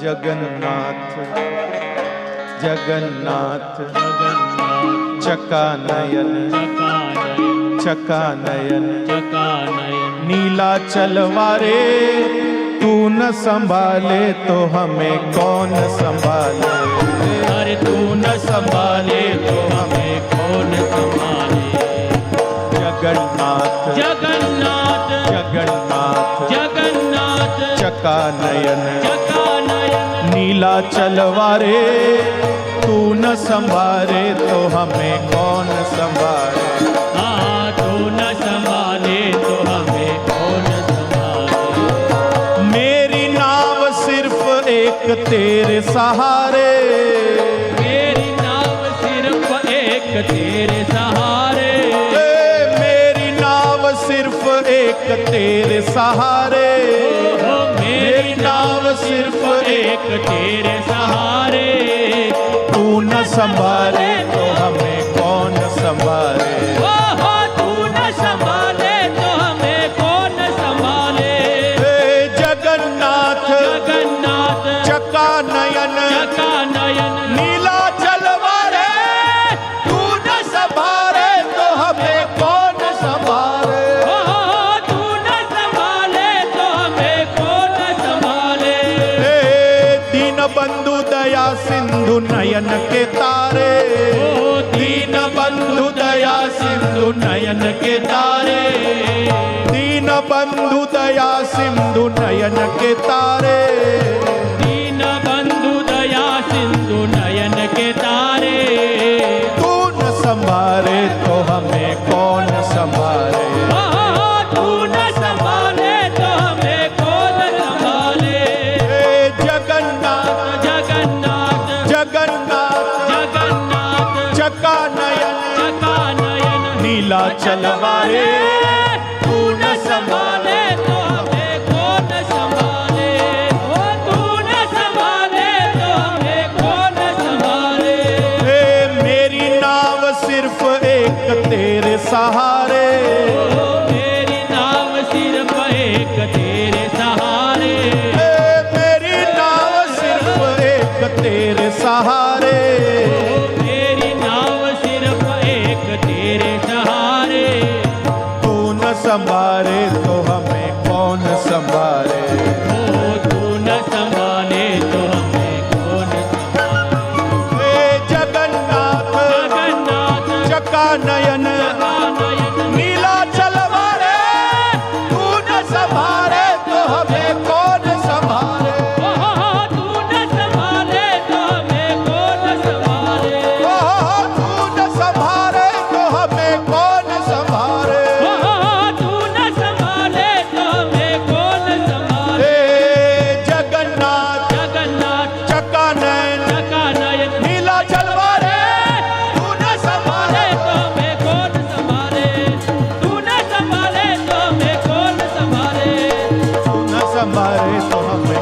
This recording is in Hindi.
जगन्नाथ जगन्नाथ चकानयन चकानयन नीला चलवारे तू न संभाले तो हमें कौन संभाले। अरे तू न संभाले तो हमें कौन संभाले। जगन्नाथ जगन्नाथ जगन्नाथ जगन्नाथ चकानयन चकानयन नीला चलवारे तू न संभाले तो हमें कौन संभाले। हाँ तू न संभाले तो हमें कौन संभाले। मेरी नाव सिर्फ एक तेरे सहारे। मेरी नाव सिर्फ एक तेरे सहारे। मेरी नाव सिर्फ एक तेरे सहारे। मेरी नाव सिर्फ एक तेरे सहारे। तू न संभाले तो हमें कौन संभाले। तू न संभाले तो हमें कौन संभाले। जगन्नाथ जगन्नाथ चकानयन चकानयन नीला चलवारे तू न संभाले तो हमें कौन संभाले। तू न संभाले तो हमें कौन संभाले। दीन बंधु दया सिंधु नयन के तारे। दीन बंधु दया सिंधु नयन के तारे। दीन बंधु दया सिंधु नयन के तारे। दीन बंधु दया सिंधु नयन के तारे। तू न संभाले तो हमें कौन संभाले। तू न संभाले तो हमें कौन संभाले। जगन्नाथ जगन्नाथ जगन्नाथ जगन्नाथ चकानयन चकानयन नीला चलवारे तू न संभाले तो हमें कौन संभाले। तू न संभाले तो हमें कौन संभाले। मेरी नाव सिर्फ एक तेरे सहारे। मेरी नाव सिर्फ एक तेरे सहारे। मेरी नाव सिर्फ एक तेरे सहारे। मेरी नाव सिर्फ एक तेरे सहारे। तू न संभाले तो हमें कौन संभाले। तू न संभाले तो हमें कौन संभाले। जगन्नाथ जगन्नाथ चकानयन चकानयन नीला चलवारे तू न संभाले तो हमें कौन संभाले। तू न संभाले तो हमें कौन संभाले। तू न संभाले तो हमें कौन संभाले। तू न संभाले तो हमें कौन संभाले। जगन्नाथ जगन्नाथ चकानयन चकानयन नीला चलवारे तू न संभाले तो हमें कौन संभाले। तू न संभाले तो हमें कौन संभाले। तू न संभाले तो हमें